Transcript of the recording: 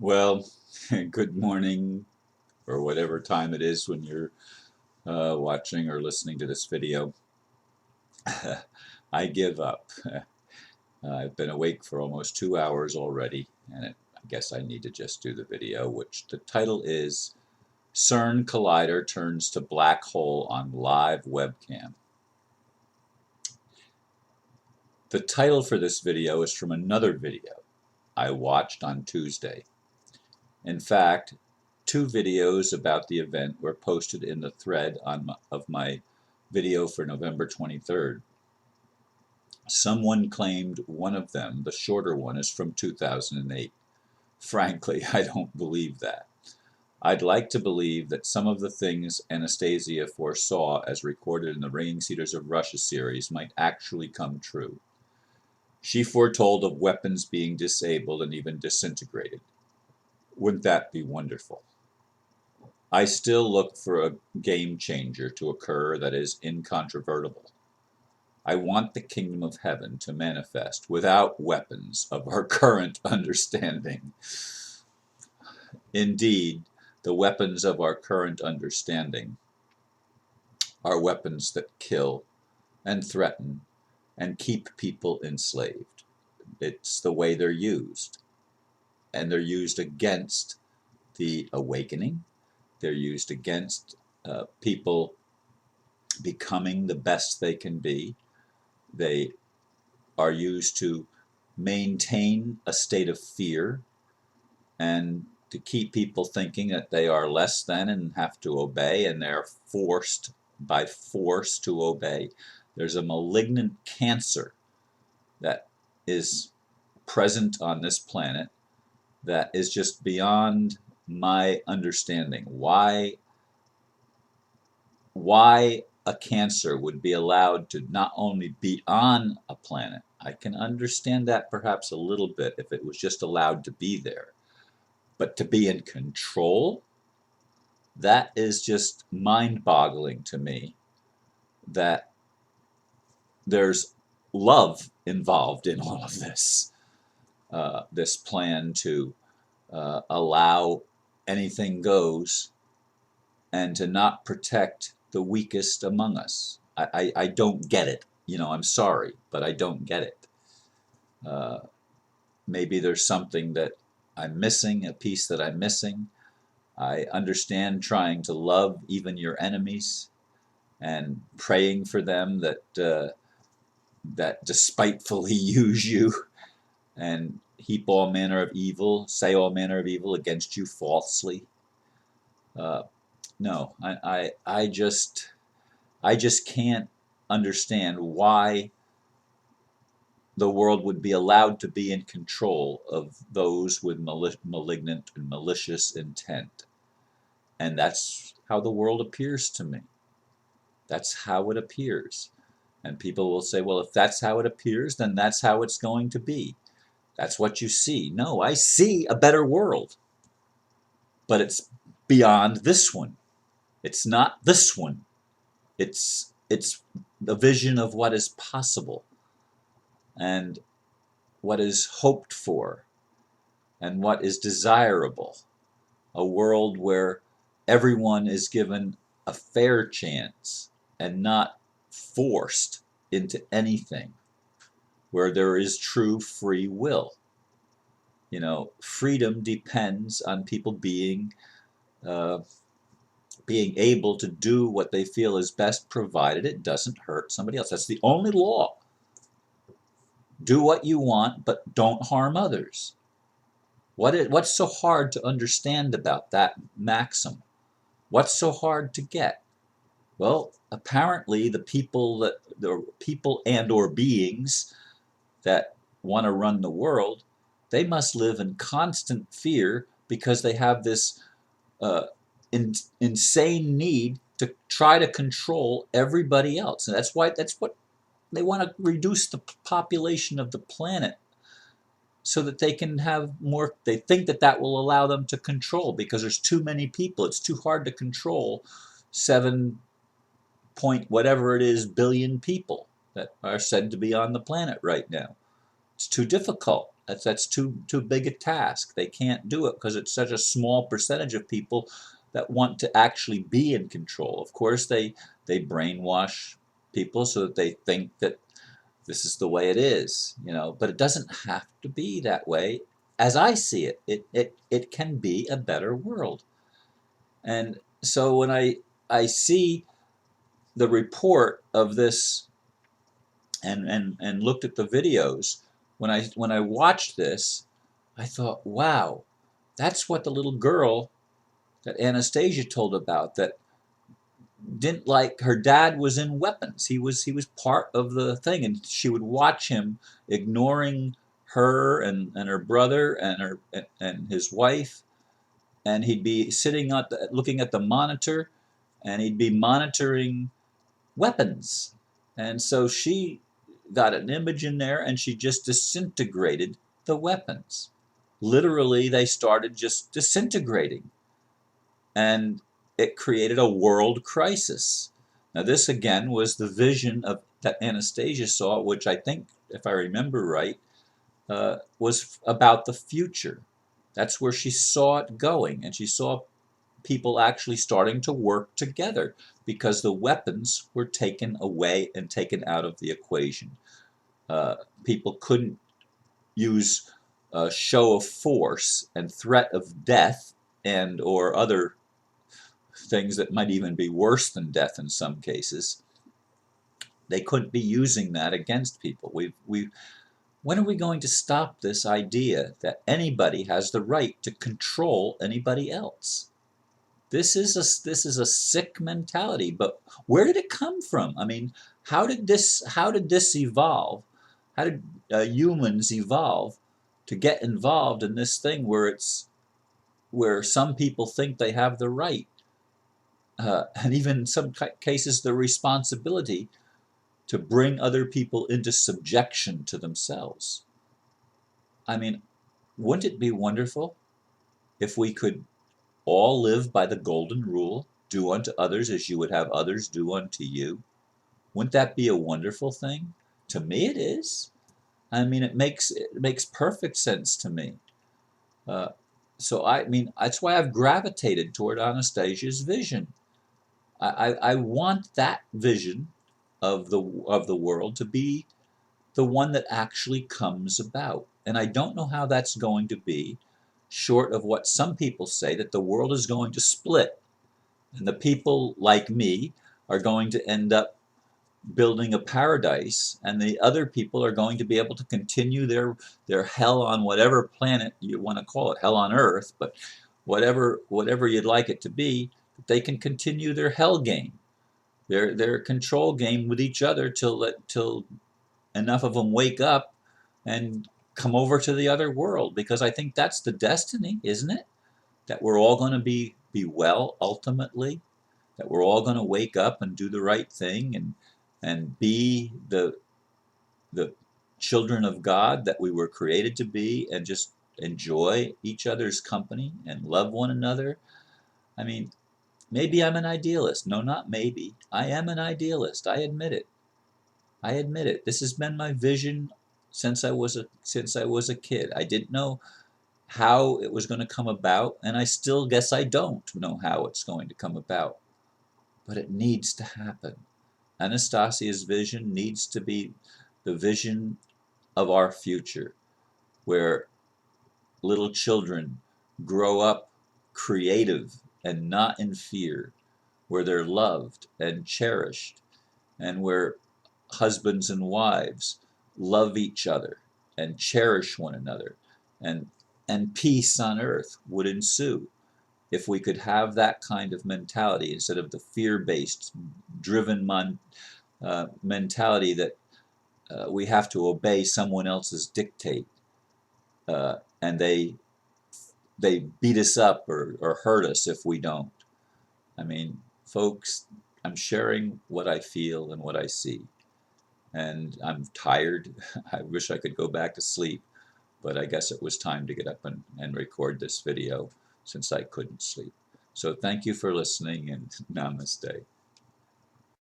Well, good morning, or whatever time it is when you're watching or listening to this video. I give up. I've been awake for almost 2 hours already, and I guess I need to just do the video, which the title is Cern Collider Turns to Black Hole on Live Webcam. The title for this video is from another video I watched on Tuesday. In fact, two videos about the event were posted in the thread of my video for November 23rd. Someone claimed one of them, the shorter one, is from 2008. Frankly, I don't believe that. I'd like to believe that some of the things Anastasia foresaw as recorded in the Ringing Cedars of Russia series might actually come true. She foretold of weapons being disabled and even disintegrated. Wouldn't that be wonderful? I still look for a game changer to occur that is incontrovertible. I want the kingdom of heaven to manifest without weapons of our current understanding. Indeed, the weapons of our current understanding are weapons that kill and threaten and keep people enslaved. It's the way they're used. And they're used against the awakening. They're used against people becoming the best they can be. They are used to maintain a state of fear and to keep people thinking that they are less than and have to obey, and they're forced by force to obey. There's a malignant cancer that is present on this planet that is just beyond my understanding. Why a cancer would be allowed to not only be on a planet. I can understand that perhaps a little bit if it was just allowed to be there. But to be in control, that is just mind-boggling to me, that there's love involved in all of this. This plan to allow anything goes and to not protect the weakest among us. I don't get it. I'm sorry, but I don't get it. Maybe there's something that I'm missing, a piece that I'm missing. I understand trying to love even your enemies and praying for them that despitefully use you and heap all manner of evil, say all manner of evil against you falsely. No, I just can't understand why the world would be allowed to be in control of those with malignant and malicious intent. And that's how the world appears to me. That's how it appears. And people will say, well, if that's how it appears, then that's how it's going to be. That's what you see. No, I see a better world. But it's beyond this one. It's not this one. It's a vision of what is possible and what is hoped for and what is desirable. A world where everyone is given a fair chance and not forced into anything, where there is true free will. Freedom depends on people being able to do what they feel is best, provided it doesn't hurt somebody else. That's the only law. Do what you want, but don't harm others. What's so hard to understand about that maxim? What's so hard to get? Well, apparently the people and or beings that want to run the world, they must live in constant fear because they have this insane need to try to control everybody else. And that's what they want to reduce the population of the planet so that they can have more. They think that will allow them to control, because there's too many people. It's too hard to control 7 point whatever it is billion people that are said to be on the planet right now. It's too difficult. That's too big a task. They can't do it because it's such a small percentage of people that want to actually be in control. Of course, they brainwash people so that they think that this is the way it is, you know, but it doesn't have to be that way. As I see it, it can be a better world. And so when I see the report of this and looked at the videos, when I watched this, I thought, wow, that's what the little girl that Anastasia told about, that didn't like her dad was in weapons. He was part of the thing, and she would watch him ignoring her and her brother and his wife, and he'd be sitting looking at the monitor, and he'd be monitoring weapons. And so she got an image in there, and she just disintegrated the weapons. Literally, they started just disintegrating, and it created a world crisis. Now, this again was the vision of that Anastasia saw, which I think, if I remember right, was about the future. That's where she saw it going, and she saw people actually starting to work together because the weapons were taken away and taken out of the equation. People couldn't use a show of force and threat of death and or other things that might even be worse than death in some cases. They couldn't be using that against people. When are we going to stop this idea that anybody has the right to control anybody else? This is a sick mentality. But where did it come from? I mean, how did this evolve? How did humans evolve to get involved in this thing where some people think they have the right, and even in some cases the responsibility to bring other people into subjection to themselves? I mean, wouldn't it be wonderful if we could all live by the golden rule, do unto others as you would have others do unto you? Wouldn't that be a wonderful thing? To me, it is. I mean, it makes perfect sense to me. Uh, so I mean, that's why I've gravitated toward Anastasia's vision. I want that vision of the world to be the one that actually comes about. And I don't know how that's going to be, short of what some people say, that the world is going to split. And the people like me are going to end up building a paradise, and the other people are going to be able to continue their hell on whatever planet you want to call it, hell on earth, but whatever you'd like it to be, they can continue their hell game, their control game with each other till enough of them wake up and come over to the other world, because I think that's the destiny, isn't it? That we're all going to be well ultimately, that we're all going to wake up and do the right thing and be the children of God that we were created to be, and just enjoy each other's company and love one another. I mean, maybe I'm an idealist. No, not maybe. I am an idealist. I admit it. I admit it. This has been my vision since I was a kid. I didn't know how it was going to come about, and I still guess I don't know how it's going to come about. But it needs to happen. Anastasia's vision needs to be the vision of our future, where little children grow up creative and not in fear, where they're loved and cherished, and where husbands and wives love each other and cherish one another, and peace on earth would ensue if we could have that kind of mentality instead of the fear-based, driven mentality that we have to obey someone else's dictate, and they beat us up or hurt us if we don't. I mean, folks, I'm sharing what I feel and what I see. And I'm tired. I wish I could go back to sleep, but I guess it was time to get up and record this video since I couldn't sleep. So thank you for listening, and namaste.